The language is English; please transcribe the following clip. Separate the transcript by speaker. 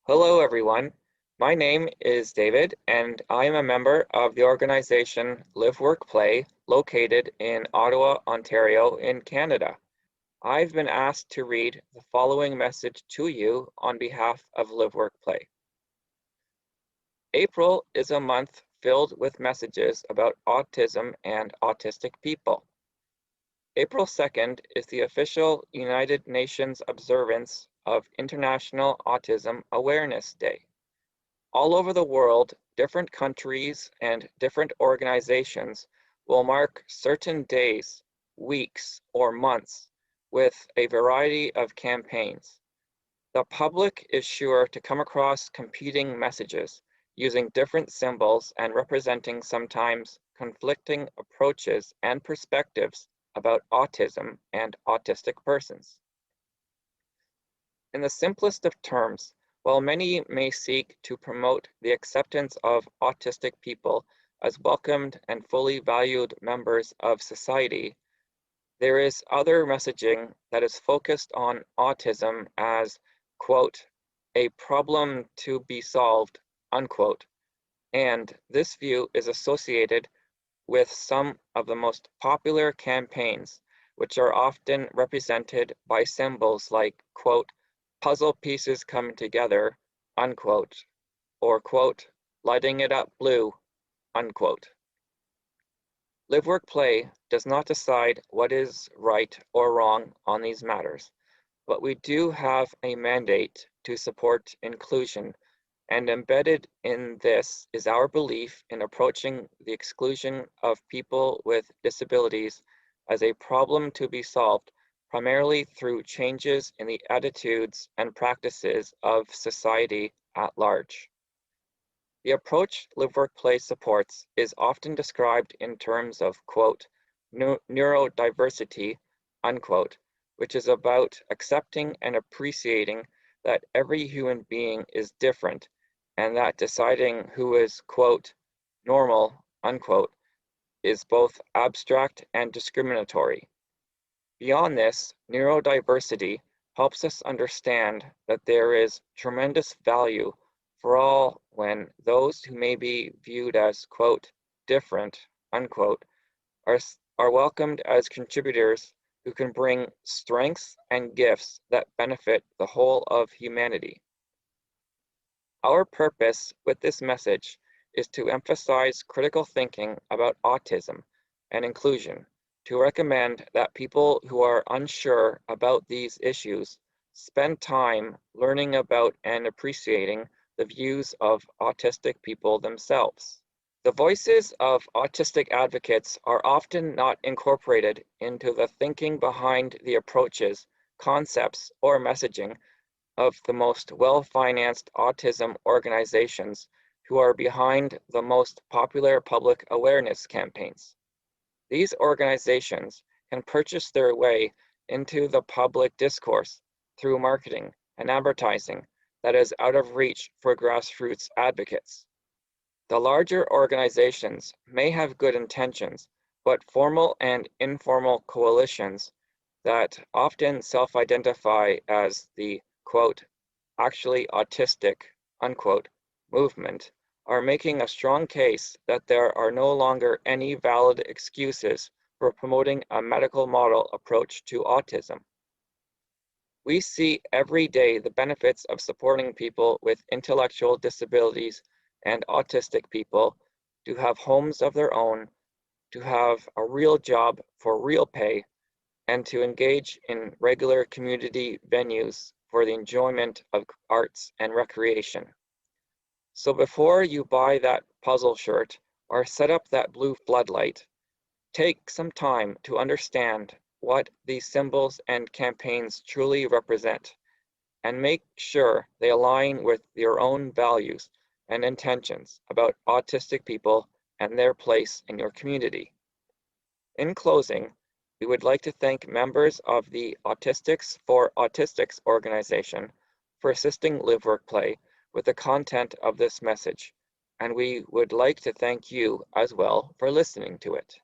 Speaker 1: Hello, everyone. My name is David, and I am a member of the organization LiveWorkPlay, located in Ottawa, Ontario, in Canada. I've been asked to read the following message to you on behalf of LiveWorkPlay. April is a month filled with messages about autism and autistic people. April 2nd is the official United Nations observance of International Autism Awareness Day. All over the world, different countries and different organizations will mark certain days, weeks, or months with a variety of campaigns. The public is sure to come across competing messages using different symbols and representing sometimes conflicting approaches and perspectives about autism and autistic persons. In the simplest of terms, while many may seek to promote the acceptance of autistic people as welcomed and fully valued members of society, there is other messaging that is focused on autism as, quote, a problem to be solved, unquote, and this view is associated with some of the most popular campaigns, which are often represented by symbols like, quote, puzzle pieces coming together, unquote, or, quote, lighting it up blue, unquote. LiveWorkPlay does not decide what is right or wrong on these matters, but we do have a mandate to support inclusion, and embedded in this is our belief in approaching the exclusion of people with disabilities as a problem to be solved primarily through changes in the attitudes and practices of society at large. The approach LiveWorkPlay supports is often described in terms of, quote, neurodiversity, unquote, which is about accepting and appreciating that every human being is different and that deciding who is, quote, normal, unquote, is both abstract and discriminatory. Beyond this, neurodiversity helps us understand that there is tremendous value for all when those who may be viewed as, quote, different, unquote, are welcomed as contributors who can bring strengths and gifts that benefit the whole of humanity. Our purpose with this message is to emphasize critical thinking about autism and inclusion, to recommend that people who are unsure about these issues spend time learning about and appreciating the views of autistic people themselves. The voices of autistic advocates are often not incorporated into the thinking behind the approaches, concepts, or messaging of the most well-financed autism organizations who are behind the most popular public awareness campaigns. These organizations can purchase their way into the public discourse through marketing and advertising that is out of reach for grassroots advocates. The larger organizations may have good intentions, but formal and informal coalitions that often self-identify as the, quote, actually autistic, unquote, movement are making a strong case that there are no longer any valid excuses for promoting a medical model approach to autism. We see every day the benefits of supporting people with intellectual disabilities and autistic people to have homes of their own, to have a real job for real pay, and to engage in regular community venues for the enjoyment of arts and recreation. So before you buy that puzzle shirt or set up that blue floodlight, take some time to understand what these symbols and campaigns truly represent, and make sure they align with your own values and intentions about autistic people and their place in your community. In closing, we would like to thank members of the Autistics for Autistics organization for assisting LiveWorkPlay with the content of this message, and we would like to thank you as well for listening to it.